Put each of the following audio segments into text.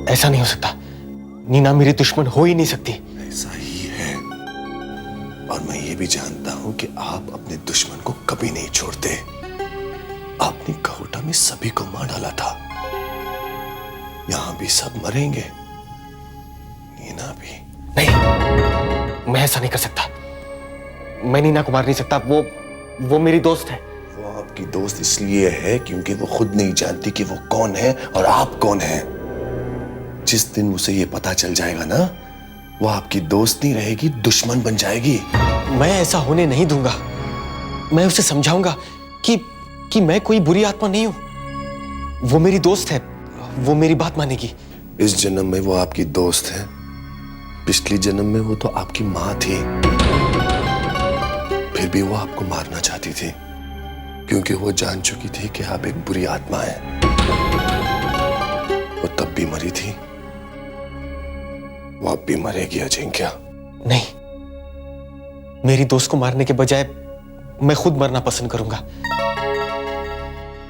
ऐसा नहीं हो सकता। नीना मेरी दुश्मन हो ही नहीं सकती। ऐसा ही है, और मैं ये भी जानता हूं कि आप अपने दुश्मन को कभी नहीं छोड़ते। आपने कहोटा में सभी को मार डाला था, यहां भी सब मरेंगे, नीना भी। नहीं, मैं ऐसा नहीं कर सकता। मैं नीना को मार नहीं सकता। वो मेरी दोस्त है। वो आपकी दोस्त इसलिए है क्योंकि वो खुद नहीं जानती कि वो कौन है और आप कौन हैं। जिस दिन उसे ये पता चल जाएगा ना, वो आपकी दोस्त नहीं रहेगी, दुश्मन बन जाएगी। मैं ऐसा होने नहीं दूंगा। मैं उसे समझाऊंगा कि मैं कोई बुरी आत्मा नहीं हूं। वो मेरी दोस्त है, वो मेरी बात मानेगी। इस जन्म में वो आपकी दोस्त है, पिछले जन्म में वो तो आपकी मां थी। फिर भी वो आपको मारना चाहती थी क्योंकि वो जान चुकी थी कि आप एक बुरी आत्मा है। वो तब भी मरी थी, वो अब भी मरेगी अजिंक्य। नहीं, मेरी दोस्त को मारने के बजाय मैं खुद मरना पसंद करूंगा।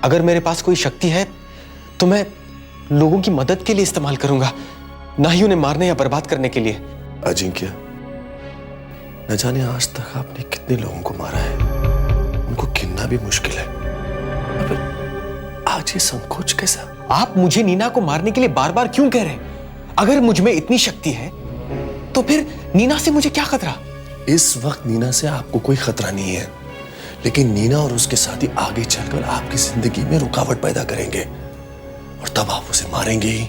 अगर मेरे पास कोई शक्ति है तो मैं लोगों की मदद के लिए इस्तेमाल करूंगा, ना ही उन्हें मारने या बर्बाद करने के लिए। अजिंक्य, न जाने आज तक आपने कितने लोगों को मारा है, उनको गिनना भी मुश्किल है। अब आज ये संकोच कैसा? आप मुझे नीना को मारने के लिए बार बार क्यों कह रहे हैं? अगर मुझ में इतनी शक्ति है तो फिर नीना से मुझे क्या खतरा? इस वक्त नीना से आपको कोई खतरा नहीं है, लेकिन नीना और उसके साथी आगे चलकर आपकी जिंदगी में रुकावट पैदा करेंगे और तब आप उसे मारेंगे ही।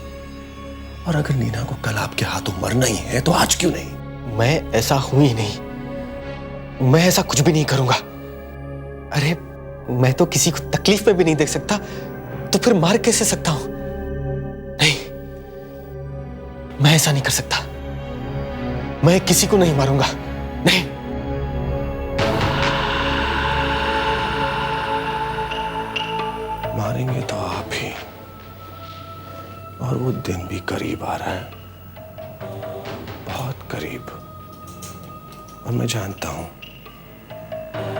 और अगर नीना को कल आपके हाथों मरना ही है तो आज क्यों नहीं? मैं ऐसा हूं ही नहीं। मैं ऐसा कुछ भी नहीं करूंगा। अरे, मैं तो किसी को तकलीफ में भी नहीं देख सकता, तो फिर मार कैसे सकता हूं? नहीं, मैं ऐसा नहीं कर सकता। मैं किसी को नहीं मारूंगा। नहीं। मारेंगे तो आप ही, और वो दिन भी करीब आ रहा है, बहुत करीब। और मैं जानता हूं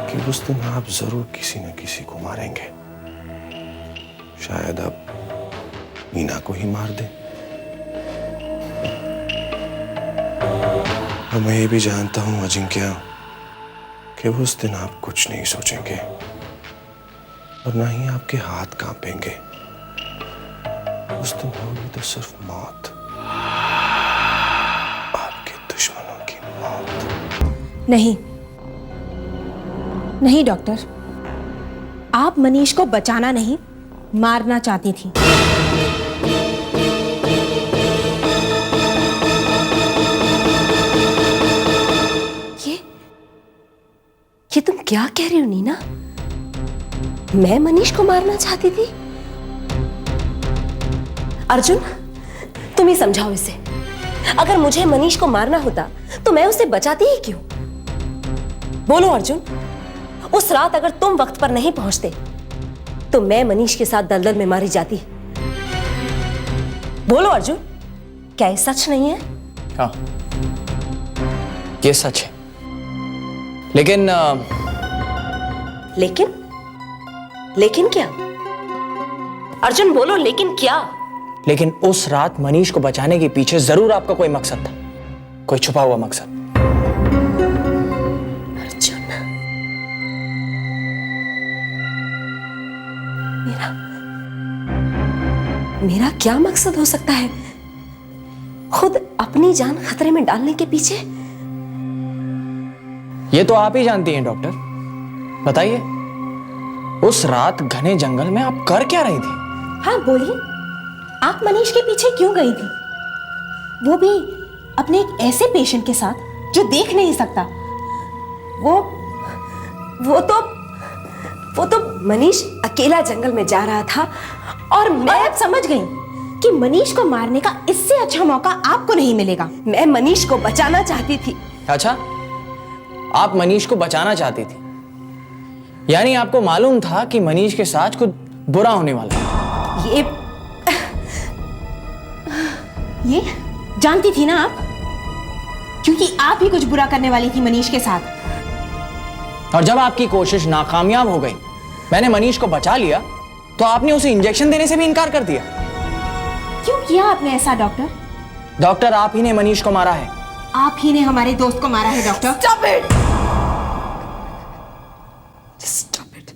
कि उस दिन आप जरूर किसी न किसी को मारेंगे। शायद अब नीना को ही मार दें। और मैं ये भी जानता हूं अजिंक्य कि उस दिन आप कुछ नहीं सोचेंगे और ना ही आपके हाथ कांपेंगे। उस दिन होगी तो सिर्फ मौत, आपके दुश्मनों की मौत। नहीं नहीं डॉक्टर, आप मनीष को बचाना नहीं, मारना चाहती थी। ये तुम क्या कह रही हो नीना? मैं मनीष को मारना चाहती थी? अर्जुन, तुम ही समझाओ इसे। अगर मुझे मनीष को मारना होता तो मैं उसे बचाती ही क्यों? बोलो अर्जुन, उस रात अगर तुम वक्त पर नहीं पहुंचते तो मैं मनीष के साथ दलदल में मारी जाती। बोलो अर्जुन, क्या ये सच नहीं है? हाँ, ये सच है, लेकिन लेकिन क्या? अर्जुन बोलो, लेकिन क्या? लेकिन उस रात मनीष को बचाने के पीछे जरूर आपका कोई मकसद था, कोई छुपा हुआ मकसद। अर्जुन, मेरा क्या मकसद हो सकता है? खुद अपनी जान खतरे में डालने के पीछे? ये तो आप ही जानती हैं डॉक्टर, बताइए उस रात घने जंगल में आप कर क्या रही थी? हाँ बोलिए, आप मनीष के पीछे क्यों गई थी? वो भी अपने एक ऐसे पेशेंट के साथ जो देख नहीं सकता। वो तो मनीष अकेला जंगल में जा रहा था और मैं अब समझ गई कि मनीष को मारने का इससे अच्छा मौका आपको नहीं मिलेगा। मैं मनीष को बचाना चाहती थी। अच्छा, आप मनीष को बचाना चाहती थी, यानी आपको मालूम था कि मनीष के साथ कुछ बुरा होने वाला है। ये जानती थी ना आप, क्योंकि आप ही कुछ बुरा करने वाली थी मनीष के साथ। और जब आपकी कोशिश नाकामयाब हो गई, मैंने मनीष को बचा लिया, तो आपने उसे इंजेक्शन देने से भी इनकार कर दिया। क्यों किया आपने ऐसा डॉक्टर? डॉक्टर, आप ही ने मनीष को मारा है। आप ही ने हमारे दोस्त को मारा है doctor. Stop it! Stop it!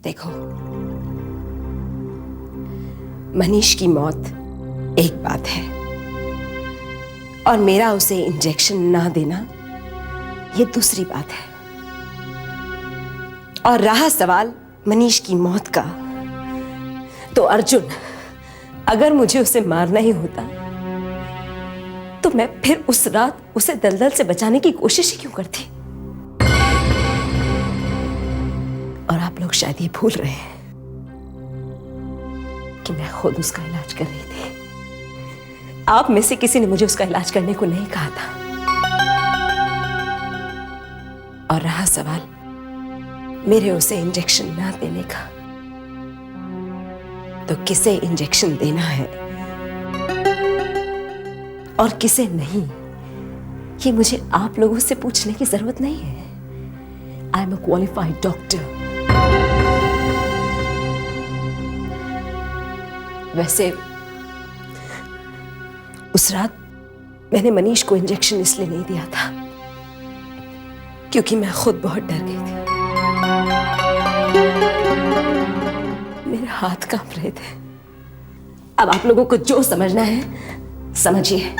देखो, मनीष की मौत एक बात है और मेरा उसे इंजेक्शन ना देना ये दूसरी बात है। और रहा सवाल मनीष की मौत का, तो अर्जुन, अगर मुझे उसे मारना ही होता तो मैं फिर उस रात उसे दलदल से बचाने की कोशिश ही क्यों करती? और आप लोग शायद ये भूल रहे हैं कि मैं खुद उसका इलाज कर रही थी। आप में से किसी ने मुझे उसका इलाज करने को नहीं कहा था। और रहा सवाल मेरे उसे इंजेक्शन ना देने का, तो किसे इंजेक्शन देना है और किसे नहीं, ये मुझे आप लोगों से पूछने की जरूरत नहीं है। I am a qualified doctor. वैसे उस रात मैंने मनीष को इंजेक्शन इसलिए नहीं दिया था क्योंकि मैं खुद बहुत डर गई थी। मेरे हाथ कांप रहे थे। अब आप लोगों को जो समझना है समझिए।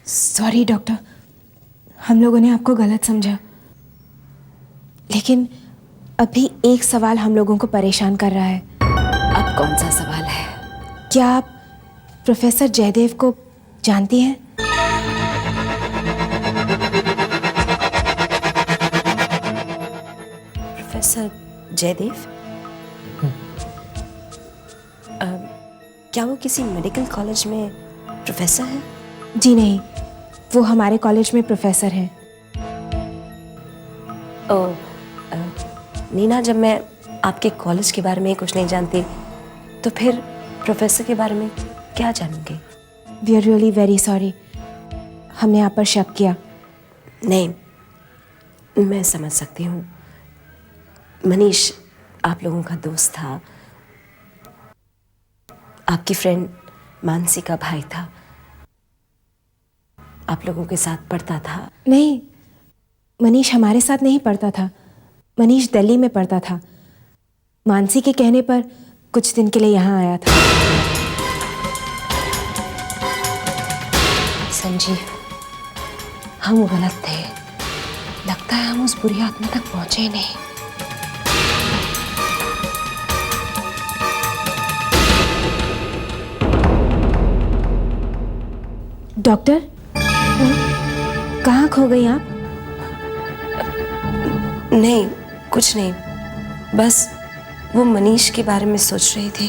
सॉरी डॉक्टर, हम लोगों ने आपको गलत समझा। लेकिन अभी एक सवाल हम लोगों को परेशान कर रहा है। अब कौन सा सवाल है? क्या आप प्रोफेसर जयदेव को जानती हैं? प्रोफेसर जयदेव? क्या वो किसी मेडिकल कॉलेज में प्रोफेसर है? जी नहीं, वो हमारे कॉलेज में प्रोफेसर हैं। नीना, जब मैं आपके कॉलेज के बारे में कुछ नहीं जानती तो फिर प्रोफेसर के बारे में क्या जानूंगी? We are really very sorry, हमने आप पर शक किया। नहीं, मैं समझ सकती हूँ। मनीष आप लोगों का दोस्त था, आपकी फ्रेंड मानसी का भाई था, आप लोगों के साथ पढ़ता था। नहीं, मनीष हमारे साथ नहीं पढ़ता था। मनीष दिल्ली में पढ़ता था। मानसी के कहने पर कुछ दिन के लिए यहाँ आया था। संजीव, हम गलत थे। लगता है हम उस बुरी आत्मा तक पहुंचे ही नहीं। डॉक्टर, कहाँ खो गई आप? नहीं, कुछ नहीं, बस वो मनीष के बारे में सोच रही थी।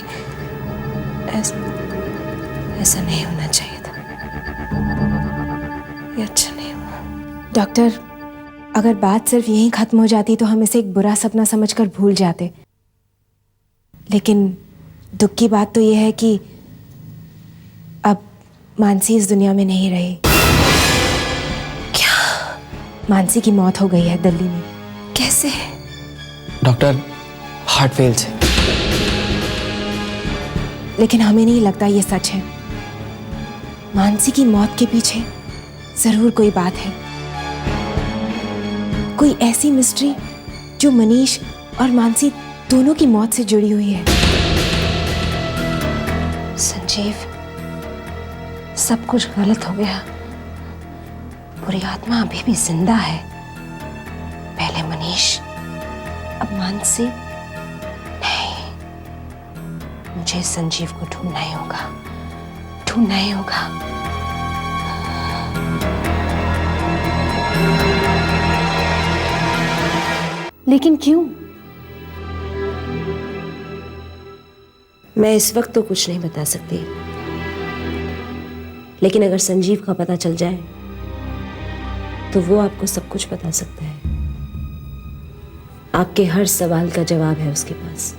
ऐसा नहीं होना चाहिए था, ये अच्छा नहीं हुआ। डॉक्टर, अगर बात सिर्फ यहीं खत्म हो जाती तो हम इसे एक बुरा सपना समझकर भूल जाते। लेकिन दुख की बात तो यह है कि अब मानसी इस दुनिया में नहीं रही। क्या? मानसी की मौत हो गई है दिल्ली में। कैसे? डॉक्टर, हार्ट फेल से। लेकिन हमें नहीं लगता ये सच है। मानसी की मौत के पीछे जरूर कोई बात है, कोई ऐसी मिस्ट्री जो मनीष और मानसी दोनों की मौत से जुड़ी हुई है। संजीव, सब कुछ गलत हो गया। बुरी आत्मा अभी भी जिंदा है। पहले मनीष, अब मानसी। नहीं, मुझे संजीव को ढूंढना ही होगा, ढूंढना ही होगा। लेकिन क्यों? मैं इस वक्त तो कुछ नहीं बता सकती, लेकिन अगर संजीव का पता चल जाए तो वो आपको सब कुछ बता सकता है। आपके हर सवाल का जवाब है उसके पास।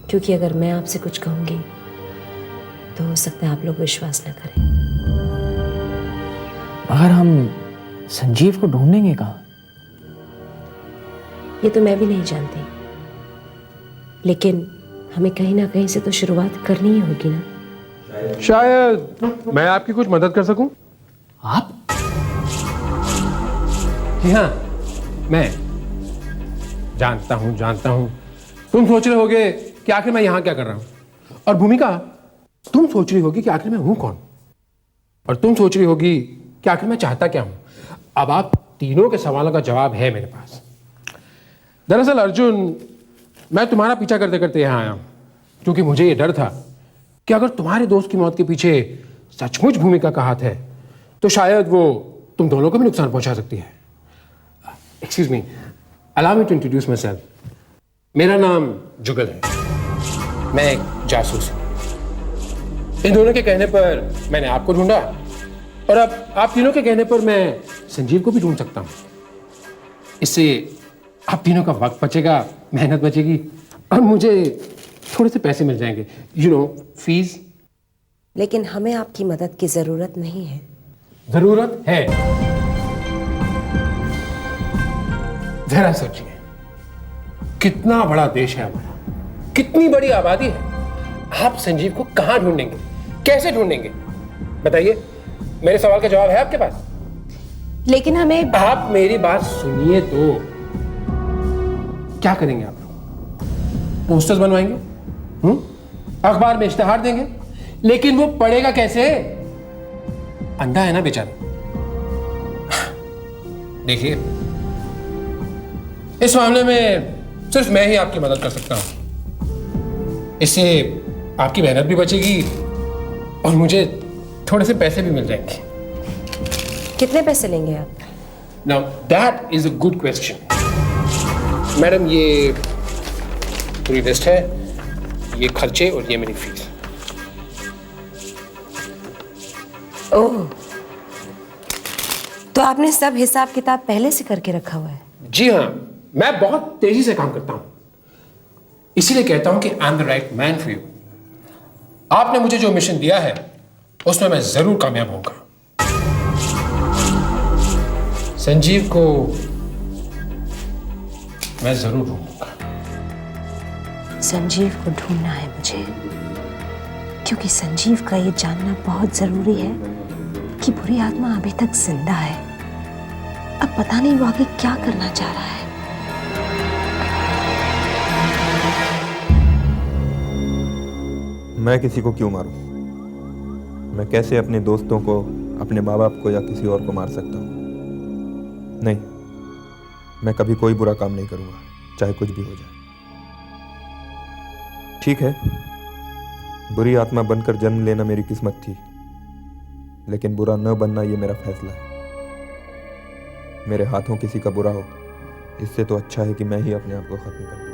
क्योंकि अगर मैं आपसे कुछ कहूंगी तो हो सकता है आप लोग विश्वास न करें। मगर हम संजीव को ढूंढेंगे कहाँ? ये तो मैं भी नहीं जानती, लेकिन हमें कहीं ना कहीं से तो शुरुआत करनी ही होगी ना। शायद मैं आपकी कुछ मदद कर सकूं। आप? जी हाँ, मैं जानता हूं तुम सोच रहे होगे कि आखिर मैं यहां क्या कर रहा हूं, और भूमिका तुम सोच रही होगी कि आखिर मैं हूं कौन, और तुम सोच रही होगी कि आखिर मैं चाहता क्या हूं। अब आप तीनों के सवालों का जवाब है मेरे पास। दरअसल अर्जुन, मैं तुम्हारा पीछा करते करते यहां आया हूं क्योंकि मुझे यह डर था कि अगर तुम्हारे दोस्त की मौत के पीछे सचमुच भूमिका का हाथ है तो शायद वो तुम दोनों को भी नुकसान पहुंचा सकती है। Excuse me, allow me to introduce myself. मेरा नाम जुगल है, मैं एक जासूस हूं। इन दोनों के कहने पर मैंने आपको ढूंढा, और अब आप तीनों के कहने पर मैं संजीव को भी ढूंढ सकता हूं। इससे आप तीनों का वक्त बचेगा, मेहनत बचेगी, और मुझे थोड़े से पैसे मिल जाएंगे, फीस। लेकिन हमें आपकी मदद की जरूरत नहीं है। जरूरत है। जरा सोचिए, कितना बड़ा देश है हमारा, कितनी बड़ी आबादी है। आप संजीव को कहां ढूंढेंगे, कैसे ढूंढेंगे? बताइए, मेरे सवाल का जवाब है आपके पास? लेकिन हमें आप मेरी बात सुनिए तो। क्या करेंगे आप लोग? पोस्टर्स बनवाएंगे, अखबार में इश्तेहार देंगे, लेकिन वो पढ़ेगा कैसे? अंधा है ना बेचारा। देखिए, इस मामले में सिर्फ मैं ही आपकी मदद कर सकता हूं। इससे आपकी मेहनत भी बचेगी और मुझे थोड़े से पैसे भी मिल जाएंगे। कितने पैसे लेंगे आप? Now that is a good question. Madam, ये पूरी लिस्ट है, ये खर्चे और ये मेरी फीस। ओह, तो आपने सब हिसाब किताब पहले से करके रखा हुआ है? जी हाँ, मैं बहुत तेजी से काम करता हूं, इसीलिए कहता हूं कि I am the right man for you. आपने मुझे जो मिशन दिया है उसमें मैं जरूर कामयाब होऊंगा। संजीव को मैं जरूर ढूंढूंगा। संजीव को ढूंढना है मुझे, क्योंकि संजीव का ये जानना बहुत जरूरी है कि बुरी आत्मा अभी तक जिंदा है। अब पता नहीं वो आगे क्या करना चाह रहा है। मैं किसी को क्यों मारूं? मैं कैसे अपने दोस्तों को, अपने माँ बाप को या किसी और को मार सकता हूँ? नहीं, मैं कभी कोई बुरा काम नहीं करूँगा, चाहे कुछ भी हो जाए। ठीक है, बुरी आत्मा बनकर जन्म लेना मेरी किस्मत थी, लेकिन बुरा न बनना ये मेरा फैसला है। मेरे हाथों किसी का बुरा हो, इससे तो अच्छा है कि मैं ही अपने आप को खत्म कर दूं।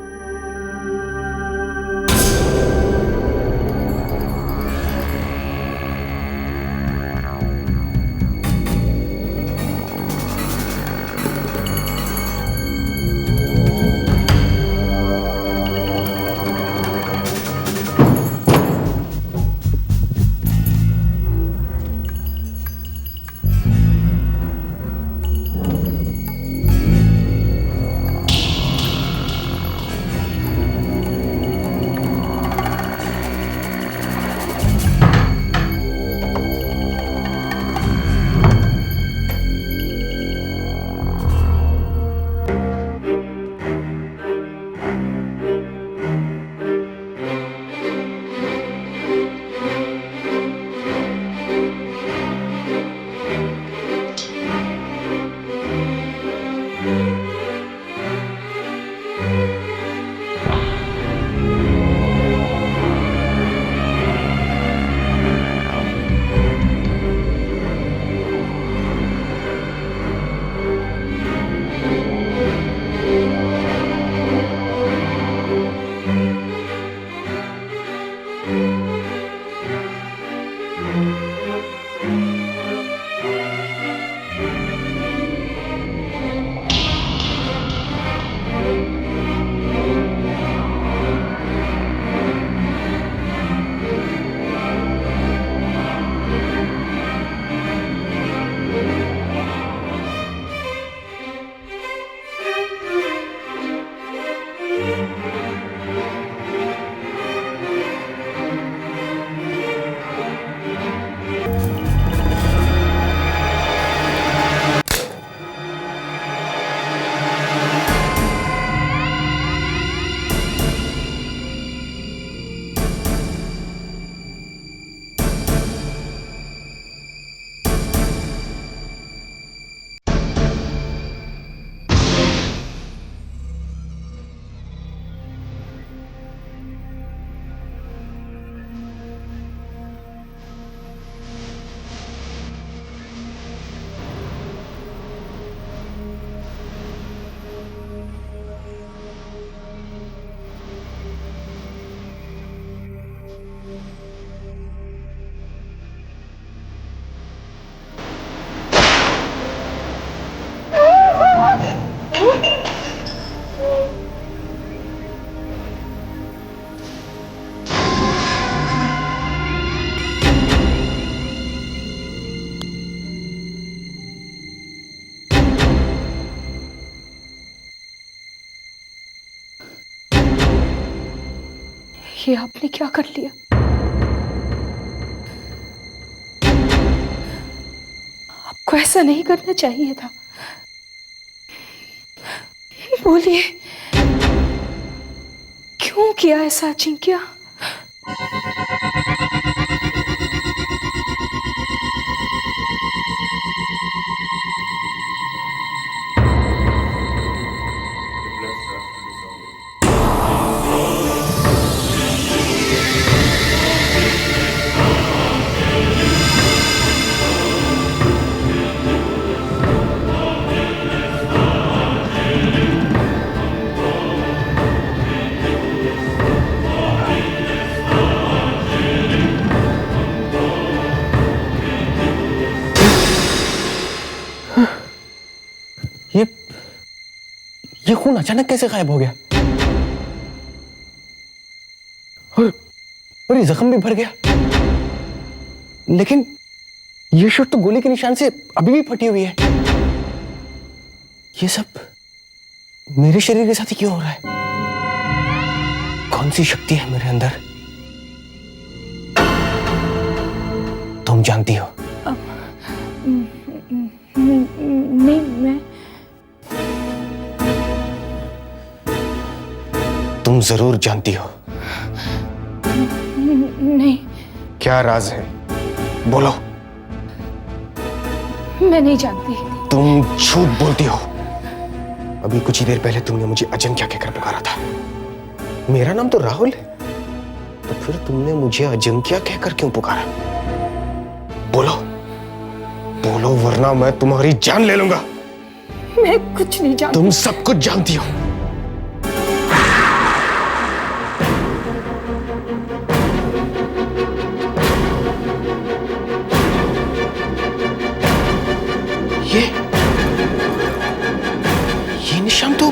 ये आपने क्या कर लिया? आपको ऐसा नहीं करना चाहिए था। बोलिए, क्यों किया ऐसा अजिंक्य? ये खून अचानक कैसे गायब हो गया? और ये जख्म भी भर गया। लेकिन ये शर्ट तो गोली के निशान से अभी भी फटी हुई है। ये सब मेरे शरीर के साथ ही क्यों हो रहा है? कौन सी शक्ति है मेरे अंदर? तुम जानती हो? नहीं, मैं तुम जरूर जानती हो। नहीं। क्या राज है? बोलो। मैं नहीं जानती। तुम झूठ बोलती हो। अभी कुछ ही देर पहले तुमने मुझे अजिंक्य कहकर पुकारा था। मेरा नाम तो राहुल है, तो फिर तुमने मुझे अजिंक्य कहकर क्यों पुकारा? बोलो बोलो, वरना मैं तुम्हारी जान ले लूंगा। मैं कुछ नहीं जानती। तुम सब कुछ जानती हो। ये निशान तो